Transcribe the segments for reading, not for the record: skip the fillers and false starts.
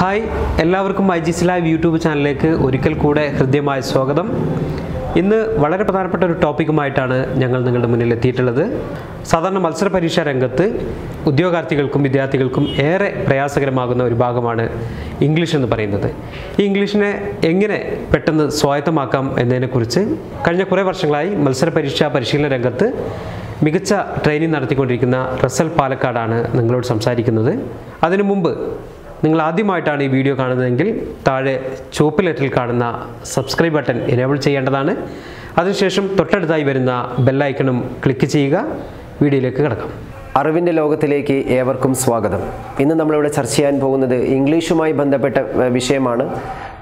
Hi എല്ലാവർക്കും ഐജിസ് live YouTube ചാനലിലേക്ക് ഒരിക്കൽ കൂടെ ഹൃദ്യമായ സ്വാഗതം. ഇന്ന് വളരെ പ്രധാനപ്പെട്ട ഒരു ടോപ്പിക്കുമായിട്ടാണ് ഞങ്ങൾ നിങ്ങളുടെ മുന്നിൽ എത്തിയിട്ടുള്ളത്. സാധാരണ മത്സര പരീക്ഷാ രംഗത്ത് ഉദ്യോഗാർത്ഥികൾക്കും വിദ്യാർത്ഥികൾക്കും ഏറെ പ്രയാസകരമാകുന്ന ഒരു ഭാഗമാണ് ഇംഗ്ലീഷ് എന്ന് പറയുന്നത്. ഈ ഇംഗ്ലീഷിനെ എങ്ങനെ പെട്ടെന്ന് സ്വായത്തമാക്കാം എന്നതിനെക്കുറിച്ച് കഴിഞ്ഞ കുറേ വർഷങ്ങളായി മത്സര പരീക്ഷാ പരിശീലന രംഗത്ത് മികച്ച ട്രെയിനിങ് നടത്തിക്കൊണ്ടിരിക്കുന്ന റസൽ പാലക്കാടാണ് നിങ്ങളോട് സംസാരിക്കുന്നത്. അതിനു മുമ്പ് നിങ്ങൾ ആദ്യമായിട്ടാണ് ഈ വീഡിയോ കാണുന്നതെങ്കിൽ താഴെ ചുവപ്പ് ലെറ്ററിൽ കാണുന്ന സബ്സ്ക്രൈബ് ബട്ടൺ എനേബിൾ ചെയ്യേണ്ടതാണ്. അതിനുശേഷം തൊട്ടടുത്തായി വരുന്ന ബെല്ലൈക്കണും ക്ലിക്ക് ചെയ്യുക. വീഡിയോയിലേക്ക് കിടക്കാം. അറിവിൻ്റെ ലോകത്തിലേക്ക് ഏവർക്കും സ്വാഗതം. ഇന്ന് നമ്മളിവിടെ ചർച്ച ചെയ്യാൻ പോകുന്നത് ഇംഗ്ലീഷുമായി ബന്ധപ്പെട്ട വിഷയമാണ്.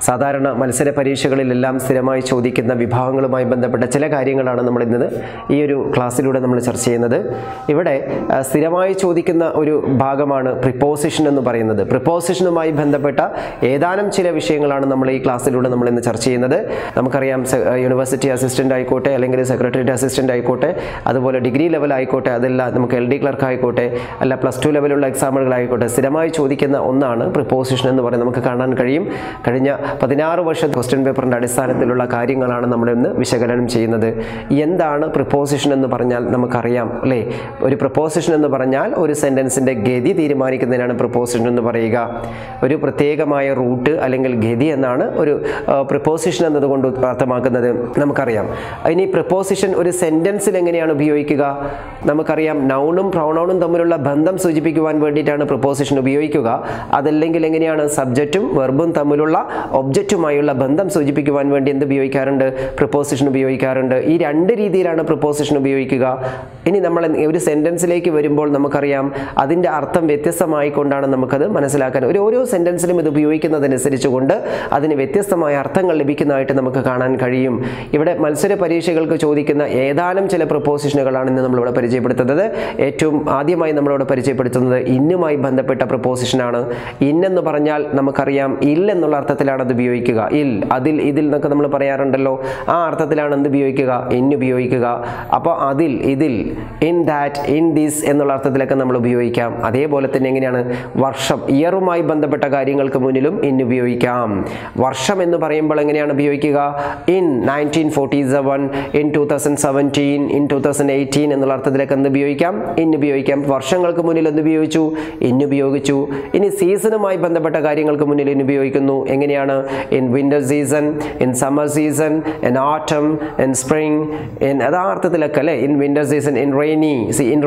സാധാരണ മത്സര പരീക്ഷകളിലെല്ലാം സ്ഥിരമായി ചോദിക്കുന്ന വിഭാഗങ്ങളുമായി ബന്ധപ്പെട്ട ചില കാര്യങ്ങളാണ് നമ്മൾ ഇന്ന് ഈ ഒരു ക്ലാസ്സിലൂടെ നമ്മൾ ചർച്ച ചെയ്യുന്നത്. ഇവിടെ സ്ഥിരമായി ചോദിക്കുന്ന ഒരു ഭാഗമാണ് പ്രിപ്പോസിഷൻ എന്ന് പറയുന്നത്. പ്രിപ്പോസിഷനുമായി ബന്ധപ്പെട്ട ഏതാനും ചില വിഷയങ്ങളാണ് നമ്മൾ ഈ ക്ലാസ്സിലൂടെ നമ്മൾ ഇന്ന് ചർച്ച ചെയ്യുന്നത്. നമുക്കറിയാം, യൂണിവേഴ്സിറ്റി അസിസ്റ്റൻ്റ് ആയിക്കോട്ടെ, അല്ലെങ്കിൽ സെക്രട്ടേറിയറ്റ് അസിസ്റ്റൻ്റ് ആയിക്കോട്ടെ, അതുപോലെ ഡിഗ്രി ലെവൽ ആയിക്കോട്ടെ, അതല്ല നമുക്ക് LD ക്ലർക്ക് ആയിക്കോട്ടെ, അല്ല +2 ലെവലുള്ള എക്സാമുകളായിക്കോട്ടെ, സ്ഥിരമായി ചോദിക്കുന്ന ഒന്നാണ് പ്രിപ്പോസിഷൻ എന്ന് പറയുന്നത്. നമുക്ക് കാണാൻ കഴിയും, കഴിഞ്ഞ 16 വർഷ ക്വസ്റ്റ്യൻ പേപ്പറിൻ്റെ അടിസ്ഥാനത്തിലുള്ള കാര്യങ്ങളാണ് നമ്മൾ ഇന്ന് വിശകലനം ചെയ്യുന്നത്. എന്താണ് പ്രിപ്പോസിഷൻ എന്ന് പറഞ്ഞാൽ നമുക്കറിയാം അല്ലേ? ഒരു പ്രിപ്പോസിഷൻ എന്ന് പറഞ്ഞാൽ ഒരു സെൻറ്റൻസിൻ്റെ ഗതി തീരുമാനിക്കുന്നതിനാണ് പ്രിപ്പോസിഷൻ എന്ന് പറയുക. ഒരു പ്രത്യേകമായ റൂട്ട് അല്ലെങ്കിൽ ഗതി എന്നാണ് ഒരു പ്രിപ്പോസിഷൻ എന്നതുകൊണ്ട് അർത്ഥമാക്കുന്നത് നമുക്കറിയാം. ഇനി പ്രിപ്പോസിഷൻ ഒരു സെൻറ്റൻസിൽ എങ്ങനെയാണ് ഉപയോഗിക്കുക? നമുക്കറിയാം, നൗണും പ്രൊനൗണും തമ്മിലുള്ള ബന്ധം സൂചിപ്പിക്കുവാൻ വേണ്ടിയിട്ടാണ് പ്രിപ്പോസിഷൻ ഉപയോഗിക്കുക. അതല്ലെങ്കിൽ എങ്ങനെയാണ് സബ്ജക്റ്റും വെർബും തമ്മിലുള്ള ഒബ്ജക്റ്റുമായുള്ള ബന്ധം സൂചിപ്പിക്കുവാൻ വേണ്ടി എന്ത് ഉപയോഗിക്കാറുണ്ട്? പ്രിപ്പോസിഷൻ ഉപയോഗിക്കാറുണ്ട്. ഈ രണ്ട് രീതിയിലാണ് പ്രിപ്പോസിഷൻ ഉപയോഗിക്കുക. ഇനി നമ്മൾ ഒരു സെൻറ്റൻസിലേക്ക് വരുമ്പോൾ നമുക്കറിയാം, അതിൻ്റെ അർത്ഥം വ്യത്യസ്തമായിക്കൊണ്ടാണ് നമുക്കത് മനസ്സിലാക്കാൻ. ഓരോ സെൻറ്റൻസിലും ഇത് ഉപയോഗിക്കുന്നതനുസരിച്ച് കൊണ്ട് അതിന് വ്യത്യസ്തമായ അർത്ഥങ്ങൾ ലഭിക്കുന്നതായിട്ട് നമുക്ക് കാണാൻ കഴിയും. ഇവിടെ മത്സര പരീക്ഷകൾക്ക് ചോദിക്കുന്ന ഏതാനും ചില പ്രിപ്പോസിഷനുകളാണ് ഇന്ന് നമ്മളിവിടെ പരിചയപ്പെടുത്തുന്നത്. ഏറ്റവും ആദ്യമായി നമ്മളിവിടെ പരിചയപ്പെടുത്തുന്നത് ഇന്നുമായി ബന്ധപ്പെട്ട പ്രിപ്പോസിഷനാണ്. ഇന്നെന്ന് പറഞ്ഞാൽ നമുക്കറിയാം, ഇൽ എന്നുള്ള അർത്ഥത്തിലാണ് അത് ഉപയോഗിക്കുക. ഇൽ, അതിൽ, ഇതിൽ എന്നൊക്കെ നമ്മൾ പറയാറുണ്ടല്ലോ, ആ അർത്ഥത്തിലാണ് എന്ത് ഉപയോഗിക്കുക? ഇന്ന് ഉപയോഗിക്കുക. അപ്പോൾ അതിൽ, ഇതിൽ, ഇൻ ദാറ്റ്, ഇൻ ദിസ് എന്നുള്ള അർത്ഥത്തിലൊക്കെ നമ്മൾ ഉപയോഗിക്കാം. അതേപോലെ തന്നെ എങ്ങനെയാണ് വർഷം, ഇയറുമായി ബന്ധപ്പെട്ട കാര്യങ്ങൾക്ക് മുന്നിലും ഇന്ന് ഉപയോഗിക്കാം. വർഷം എന്ന് പറയുമ്പോൾ എങ്ങനെയാണ് ഉപയോഗിക്കുക? ഇൻ 1947, ഇൻ 2017, ഇൻ 2018 എന്നുള്ള അർത്ഥത്തിലൊക്കെ എന്ത് ഉപയോഗിക്കാം? ഇന്ന് ഉപയോഗിക്കാം. വർഷങ്ങൾക്ക് മുന്നിൽ എന്ത് ഉപയോഗിച്ചു? ഇന്ന് ഉപയോഗിച്ചു. ഇനി സീസണുമായി ബന്ധപ്പെട്ട കാര്യങ്ങൾക്ക് മുന്നിൽ ഇന്ന് ഉപയോഗിക്കുന്നു. എങ്ങനെയാണ്? In winter season, in summer season, in ഓട്ടം, ഇൻ സ്പ്രിംഗ്, ഇൻ അതാ അർത്ഥത്തിലൊക്കെ അല്ലേ? In winter season, in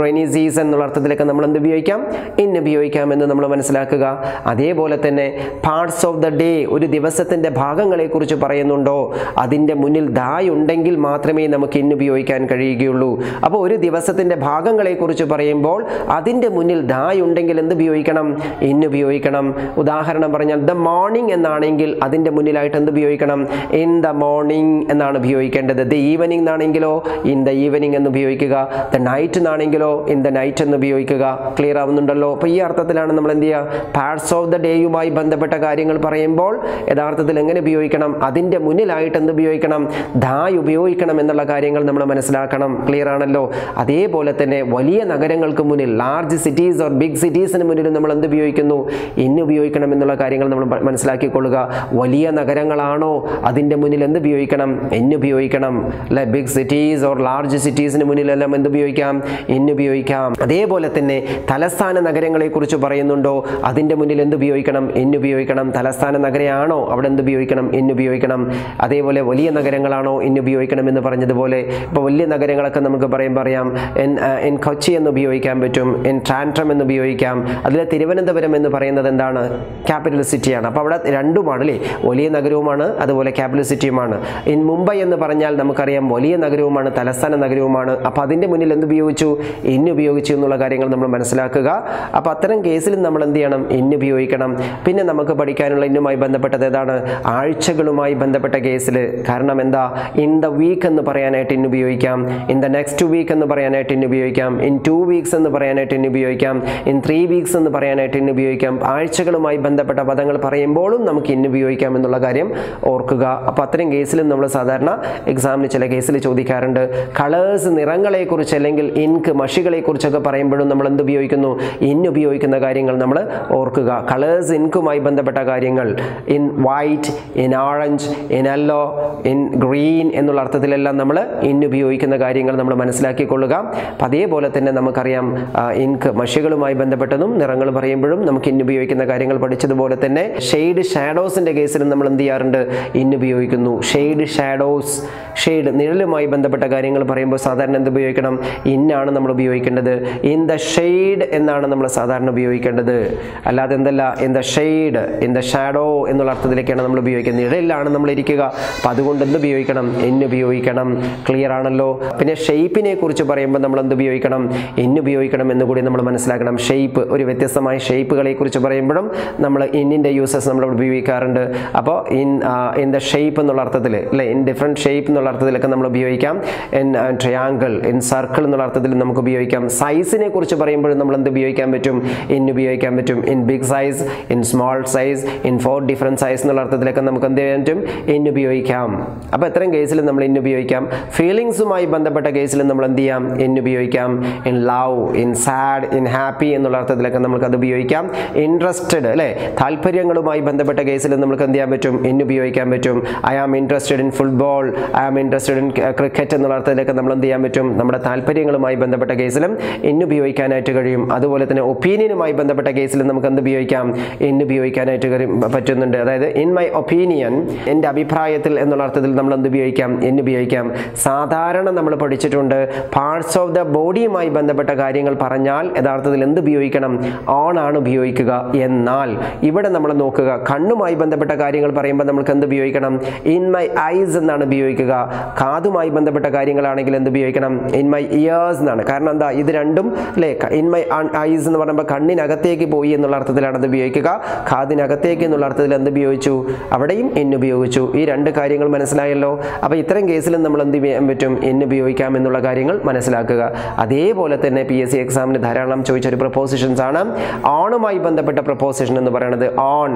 rainy season എന്നുള്ള അർത്ഥത്തിലൊക്കെ നമ്മൾ എന്ത് ഉപയോഗിക്കാം? ഇന്ന് ഉപയോഗിക്കാം എന്ന് നമ്മൾ മനസ്സിലാക്കുക. അതേപോലെ തന്നെ പാർട്സ് ഓഫ് ദ ഡേ, ഒരു ദിവസത്തിൻ്റെ ഭാഗങ്ങളെക്കുറിച്ച് പറയുന്നുണ്ടോ, അതിൻ്റെ മുന്നിൽ ദായ് ഉണ്ടെങ്കിൽ മാത്രമേ നമുക്ക് ഇന്ന് ഉപയോഗിക്കാൻ കഴിയുകയുള്ളൂ. അപ്പോൾ ഒരു ദിവസത്തിൻ്റെ ഭാഗങ്ങളെക്കുറിച്ച് പറയുമ്പോൾ അതിൻ്റെ മുന്നിൽ ദായ് ഉണ്ടെങ്കിൽ എന്ത് ഉപയോഗിക്കണം? ഇന്ന് ഉപയോഗിക്കണം. ഉദാഹരണം പറഞ്ഞാൽ ദ മോർണിംഗ് എന്നാണെങ്കിൽ അതിൻ്റെ മുന്നിലായിട്ട് എന്ത് ഉപയോഗിക്കണം? ഇൻ ദ മോർണിംഗ് എന്നാണ് ഉപയോഗിക്കേണ്ടത്. ദ ഈവനിങ് എന്നാണെങ്കിലോ ഇൻ ദ ഈവനിങ് എന്ന് ഉപയോഗിക്കുക. ദ നൈറ്റ് എന്നാണെങ്കിലോ ഇൻ ദ നൈറ്റ് എന്ന് ഉപയോഗിക്കുക. ക്ലിയർ ആവുന്നുണ്ടല്ലോ? അപ്പോൾ ഈ അർത്ഥത്തിലാണ് നമ്മൾ എന്ത് ചെയ്യുക? പാർട്സ് ഓഫ് ദ ഡേയുമായി ബന്ധപ്പെട്ട കാര്യങ്ങൾ പറയുമ്പോൾ യഥാർത്ഥത്തിൽ എങ്ങനെ ഉപയോഗിക്കണം? അതിൻ്റെ മുന്നിലായിട്ട് എന്ത് ഉപയോഗിക്കണം? ദായ് ഉപയോഗിക്കണം എന്നുള്ള കാര്യങ്ങൾ നമ്മൾ മനസ്സിലാക്കണം. ക്ലിയർ ആണല്ലോ? അതേപോലെ തന്നെ വലിയ നഗരങ്ങൾക്ക് മുന്നിൽ, ലാർജ് സിറ്റീസ് ഓർ ബിഗ് സിറ്റീസിന് മുന്നിൽ നമ്മൾ എന്ത് ഉപയോഗിക്കുന്നു? ഇന്ന് ഉപയോഗിക്കണം എന്നുള്ള കാര്യങ്ങൾ നമ്മൾ മനസ്സിലാക്കിക്കൊള്ളുക. വലിയ നഗരങ്ങളാണോ അതിൻ്റെ മുന്നിൽ എന്ത് ഉപയോഗിക്കണം? ഇന്ന് ഉപയോഗിക്കണം അല്ലെ? ബിഗ് സിറ്റീസ് ഓർ ലാർജ് സിറ്റീസിന് മുന്നിലെല്ലാം എന്ത് ഉപയോഗിക്കാം? ഇന്ന് ഉപയോഗിക്കാം. അതേപോലെ തന്നെ തലസ്ഥാന നഗരങ്ങളെ കുറിച്ച് പറയുന്നുണ്ടോ, അതിൻ്റെ മുന്നിൽ എന്ത് ഉപയോഗിക്കണം? ഇന്ന് ഉപയോഗിക്കണം. തലസ്ഥാന നഗരമാണോ അവിടെ എന്ത് ഉപയോഗിക്കണം? ഇന്ന് ഉപയോഗിക്കണം. അതേപോലെ വലിയ നഗരങ്ങളാണോ ഇന്ന് ഉപയോഗിക്കണം എന്ന് പറഞ്ഞതുപോലെ ഇപ്പോൾ വലിയ നഗരങ്ങളൊക്കെ നമുക്ക് പറയാം, ഇൻ കൊച്ചി എന്ന് ഉപയോഗിക്കാൻ പറ്റും, ഇൻ ട്രാൻഡ്രം എന്ന് ഉപയോഗിക്കാം. അതിൽ തിരുവനന്തപുരം എന്ന് പറയുന്നത് എന്താണ്? ക്യാപിറ്റൽ സിറ്റിയാണ്. അപ്പോൾ അവിടെ രണ്ടുമാണ് അല്ലേ? വലിയ നഗരവുമാണ്, അതുപോലെ ക്യാപിറ്റൽ സിറ്റിയുമാണ്. ഇൻ മുംബൈ എന്ന് പറഞ്ഞാൽ നമുക്കറിയാം, വലിയ നഗരവുമാണ്, തലസ്ഥാന നഗരവുമാണ്. അപ്പോൾ അതിൻ്റെ മുന്നിൽ എന്ത് ഉപയോഗിച്ചു? ഇന്ന് ഉപയോഗിച്ചു എന്നുള്ള കാര്യങ്ങൾ നമ്മൾ മനസ്സിലാക്കുക. അപ്പോൾ അത്തരം കേസിൽ നമ്മൾ എന്ത് ചെയ്യണം? ഇന്ന് ഉപയോഗിക്കണം. പിന്നെ നമുക്ക് പഠിക്കാനുള്ള ഇന്നുമായി ബന്ധപ്പെട്ടത് ഏതാണ്? ആഴ്ചകളുമായി ബന്ധപ്പെട്ട കേസിൽ. കാരണം എന്താ? ഇൻ ദ വീക്ക് എന്ന് പറയാനായിട്ട് ഇന്ന് ഉപയോഗിക്കാം, ഇൻ ദ നെക്സ്റ്റ് വീക്ക് എന്ന് പറയാനായിട്ട് ഇന്ന് ഉപയോഗിക്കാം, ഇൻ 2 വീക്സ് എന്ന് പറയാനായിട്ട് ഇന്ന് ഉപയോഗിക്കാം, ഇൻ 3 വീക്സ് എന്ന് പറയാനായിട്ട് ഇന്ന് ഉപയോഗിക്കാം. ആഴ്ചകളുമായി ബന്ധപ്പെട്ട പദങ്ങൾ പറയുമ്പോഴും നമുക്ക് ഇന്ന് ഉപയോഗിക്കാം. ഉപയോഗിക്കാം എന്നുള്ള കാര്യം ഓർക്കുക. അപ്പോൾ അത്തരം കേസിലും നമ്മൾ സാധാരണ എക്സാമിന് ചില കേസിൽ ചോദിക്കാറുണ്ട്. കളേഴ്സ്, നിറങ്ങളെക്കുറിച്ച് അല്ലെങ്കിൽ ഇങ്ക്, മഷികളെക്കുറിച്ചൊക്കെ പറയുമ്പോഴും നമ്മൾ എന്ത് ഉപയോഗിക്കുന്നു? ഇൻ ഉപയോഗിക്കുന്ന കാര്യങ്ങൾ നമ്മൾ ഓർക്കുക. കളേഴ്സ്, ഇൻകുമായി ബന്ധപ്പെട്ട കാര്യങ്ങൾ in white, in orange, in yellow, in green എന്നുള്ള അർത്ഥത്തിലെല്ലാം നമ്മൾ ഇൻ ഉപയോഗിക്കുന്ന കാര്യങ്ങൾ നമ്മൾ മനസ്സിലാക്കിക്കൊള്ളുക. അപ്പം അതേപോലെ തന്നെ നമുക്കറിയാം ഇങ്ക്, മഷികളുമായി ബന്ധപ്പെട്ടതും നിറങ്ങൾ പറയുമ്പോഴും നമുക്ക് ഇൻ ഉപയോഗിക്കുന്ന കാര്യങ്ങൾ പഠിച്ചതുപോലെ തന്നെ ഷെയ്ഡ്, ഷാഡോസിൻ്റെ കേസിലും നമ്മൾ എന്ത് ചെയ്യാറുണ്ട്? ഇൻ ഉപയോഗിക്കുന്നു. ഷെയ്ഡ്, ഷാഡോസ്, ഷെയ്ഡ് നിഴലുമായി ബന്ധപ്പെട്ട കാര്യങ്ങൾ പറയുമ്പോൾ സാധാരണ എന്ത് ഉപയോഗിക്കണം? ഇന്നാണ് നമ്മൾ ഉപയോഗിക്കേണ്ടത്. ഇൻ ദ ഷെയ്ഡ് എന്നാണ് നമ്മൾ സാധാരണ ഉപയോഗിക്കേണ്ടത്. അല്ലാതെ എന്തല്ല in the shade, in the shadow എന്നുള്ള അർത്ഥത്തിലേക്കാണ് നമ്മൾ ഉപയോഗിക്കുന്നത്. നിഴലിലാണ് നമ്മൾ ഇരിക്കുക. അപ്പം അതുകൊണ്ട് എന്ത് ഉപയോഗിക്കണം? ഇൻ ഉപയോഗിക്കണം. ക്ലിയർ ആണല്ലോ. പിന്നെ ഷെയ്പ്പിനെ കുറിച്ച് പറയുമ്പോൾ നമ്മൾ എന്ത് ഉപയോഗിക്കണം? ഇൻ ഉപയോഗിക്കണം എന്നുകൂടി നമ്മൾ മനസ്സിലാക്കണം. ഷെയ്പ്പ്, ഒരു വ്യത്യസ്തമായ ഷെയ്പ്പുകളെ കുറിച്ച് പറയുമ്പോഴും നമ്മൾ ഇന്നിൻ്റെ യൂസസ് നമ്മൾ ഉപയോഗിക്കാറുണ്ട്. അപ്പോൾ ഇൻ ദ ഷെയ്പ്പ് എന്നുള്ള അർത്ഥത്തിൽ അല്ലേ, ഇൻ ഡിഫറെൻറ്റ് ഷേപ്പ് എന്നുള്ള അർത്ഥത്തിലൊക്കെ നമ്മൾ ഉപയോഗിക്കാം. ഇൻ ട്രയാങ്കിൾ, ഇൻ സർക്കിൾ എന്നുള്ള അർത്ഥത്തിൽ നമുക്ക് ഉപയോഗിക്കാം. സൈസിനെ കുറിച്ച് പറയുമ്പോഴും നമ്മൾ എന്ത് ഉപയോഗിക്കാൻ പറ്റും? ഇൻ ഉപയോഗിക്കാൻ പറ്റും. In big size, in small size, in 4 different size എന്നുള്ള അർത്ഥത്തിലൊക്കെ നമുക്ക് എന്ത് ചെയ്യാൻ പറ്റും? ഇൻ ഉപയോഗിക്കാം. അപ്പോൾ ഇത്തരം കേസിൽ നമ്മൾ ഇൻ ഉപയോഗിക്കാം. ഫീലിങ്സുമായി ബന്ധപ്പെട്ട കേസിൽ നമ്മൾ എന്ത് ചെയ്യാം? ഇൻ ഉപയോഗിക്കാം. In love, in sad, in happy എന്നുള്ള അർത്ഥത്തിലൊക്കെ നമുക്ക് അത് ഉപയോഗിക്കാം. ഇൻട്രസ്റ്റഡ് അല്ലേ, താല്പര്യങ്ങളുമായി ബന്ധപ്പെട്ട കേസിൽ നമുക്ക് എന്ത് ചെയ്യാൻ പറ്റും? ഇൻ ഉപയോഗിക്കാൻ പറ്റും. I am interested in football, I am interested in cricket എന്നുള്ള അർത്ഥത്തിലൊക്കെ നമ്മൾ എന്ത് ചെയ്യാൻ പറ്റും? നമ്മുടെ താല്പര്യങ്ങളുമായി ബന്ധപ്പെട്ട കേസിലും ഇൻ ഉപയോഗിക്കാനായിട്ട് കഴിയും. അതുപോലെ തന്നെ ഒപ്പീനിയനുമായി ബന്ധപ്പെട്ട കേസിലും നമുക്ക് എന്ത് ഉപയോഗിക്കാം? ഇൻ ഉപയോഗിക്കാനായിട്ട് പറ്റുന്നുണ്ട്. അതായത് ഇൻ മൈ ഒപ്പീനിയൻ, എൻ്റെ അഭിപ്രായത്തിൽ എന്നുള്ള അർത്ഥത്തിൽ നമ്മൾ എന്ത് ഉപയോഗിക്കാം? ഇൻ ഉപയോഗിക്കാം. സാധാരണ നമ്മൾ പഠിച്ചിട്ടുണ്ട് പാർട്സ് ഓഫ് ദ ബോഡിയുമായി ബന്ധപ്പെട്ട കാര്യങ്ങൾ പറഞ്ഞാൽ യഥാർത്ഥത്തിൽ എന്ത് ഉപയോഗിക്കണം? ഓൺ ആണ് ഉപയോഗിക്കുക. എന്നാൽ ഇവിടെ നമ്മൾ നോക്കുക, കണ്ണുമായി ബന്ധപ്പെട്ട കാര്യങ്ങൾ പറയുമ്പോൾ നമുക്ക് എന്ത് ഉപയോഗിക്കണം? ഇൻ മൈ ഐസ് എന്നാണ് ഉപയോഗിക്കുക. കാതുമായി ബന്ധപ്പെട്ട കാര്യങ്ങളാണെങ്കിൽ എന്ത് ഉപയോഗിക്കണം? ഇൻ മൈ ഇയേഴ്സ് എന്നാണ്. കാരണം എന്താ? ഇത് രണ്ടും അല്ലേ, ഇൻ മൈ ഐസ് എന്ന് പറയുമ്പോൾ കണ്ണിനകത്തേക്ക് പോയി എന്നുള്ള അർത്ഥത്തിലാണ് അത് ഉപയോഗിക്കുക. കാതിനകത്തേക്ക് എന്നുള്ള അർത്ഥത്തിൽ എന്ത് ഉപയോഗിച്ചു? അവിടെയും ഇൻ ഉപയോഗിച്ചു. ഈ രണ്ട് കാര്യങ്ങൾ മനസ്സിലായല്ലോ. അപ്പോൾ ഇത്തരം കേസിലും നമ്മൾ എന്ത് ചെയ്യാൻ പറ്റും? ഇൻ ഉപയോഗിക്കാം എന്നുള്ള കാര്യങ്ങൾ മനസ്സിലാക്കുക. അതേപോലെ തന്നെ PSC എക്സാമിന് ധാരാളം ചോദിച്ചൊരു പ്രപ്പോസിഷൻസ് ആണ് ഓണുമായി ബന്ധപ്പെട്ട പ്രപ്പോസിഷൻ എന്ന് പറയുന്നത്. ഓൺ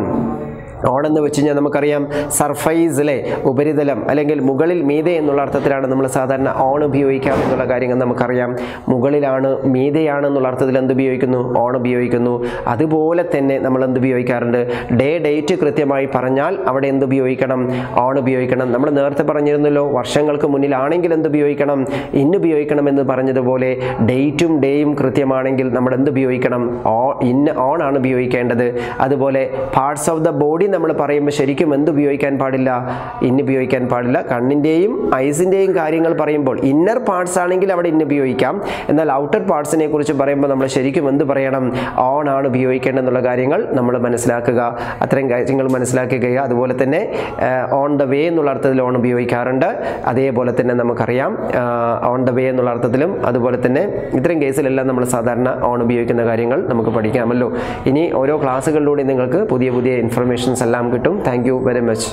എന്ന് വെച്ച് കഴിഞ്ഞാൽ നമുക്കറിയാം സർഫൈസ് അല്ലേ, ഉപരിതലം അല്ലെങ്കിൽ മുകളിൽ, മീതെ എന്നുള്ള അർത്ഥത്തിലാണ് നമ്മൾ സാധാരണ ഓൺ ഉപയോഗിക്കാം എന്നുള്ള കാര്യങ്ങൾ നമുക്കറിയാം. മുകളിലാണ്, മീതെയാണ് എന്നുള്ള അർത്ഥത്തിൽ എന്ത് ഉപയോഗിക്കുന്നു? ഓൺ ഉപയോഗിക്കുന്നു. അതുപോലെ തന്നെ നമ്മൾ എന്ത് ഉപയോഗിക്കാറുണ്ട്? ഡേറ്റ് കൃത്യമായി പറഞ്ഞാൽ അവിടെ എന്ത് ഉപയോഗിക്കണം? ഓൺ ഉപയോഗിക്കണം. നമ്മൾ നേരത്തെ പറഞ്ഞിരുന്നല്ലോ, വർഷങ്ങൾക്ക് മുന്നിലാണെങ്കിൽ എന്ത് ഉപയോഗിക്കണം? ഇൻ ഉപയോഗിക്കണം എന്ന് പറഞ്ഞതുപോലെ ഡേറ്റും ഡേയും കൃത്യമാണെങ്കിൽ നമ്മൾ എന്ത് ഉപയോഗിക്കണം? ഓൺ ആണ് ഉപയോഗിക്കേണ്ടത്. അതുപോലെ പാർട്സ് ഓഫ് ദ ബോഡി നമ്മൾ പറയുമ്പോൾ ശരിക്കും എന്ത് ഉപയോഗിക്കാൻ പാടില്ല? ഇൻ ഉപയോഗിക്കാൻ പാടില്ല. കണ്ണിൻ്റെയും ഐസിൻ്റെയും കാര്യങ്ങൾ പറയുമ്പോൾ ഇന്നർ പാർട്സ് ആണെങ്കിൽ അവിടെ ഇൻ ഉപയോഗിക്കാം. എന്നാൽ ഔട്ടർ പാർട്സിനെ കുറിച്ച് പറയുമ്പോൾ നമ്മൾ ശരിക്കും എന്ത് പറയണം? ഓൺ ആണ് ഉപയോഗിക്കേണ്ടതെന്നുള്ള കാര്യങ്ങൾ നമ്മൾ മനസ്സിലാക്കുക. അത്തരം കാര്യങ്ങൾ മനസ്സിലാക്കുക. അതുപോലെ തന്നെ ഓൺ ദ വേ എന്നുള്ള അർത്ഥത്തിൽ ഓൺ ഉപയോഗിക്കാറുണ്ട്. അതേപോലെ തന്നെ നമുക്കറിയാം ഓൺ ദ വേ എന്നുള്ള അർത്ഥത്തിലും അതുപോലെ തന്നെ ഇത്തരം കേസിലെല്ലാം നമ്മൾ സാധാരണ ഓൺ ഉപയോഗിക്കുന്ന കാര്യങ്ങൾ നമുക്ക് പഠിക്കാമല്ലോ. ഇനി ഓരോ ക്ലാസ്സുകളിലൂടെ നിങ്ങൾക്ക് പുതിയ ഇൻഫർമേഷൻസ് എല്ലാം കിട്ടും. Thank you very much.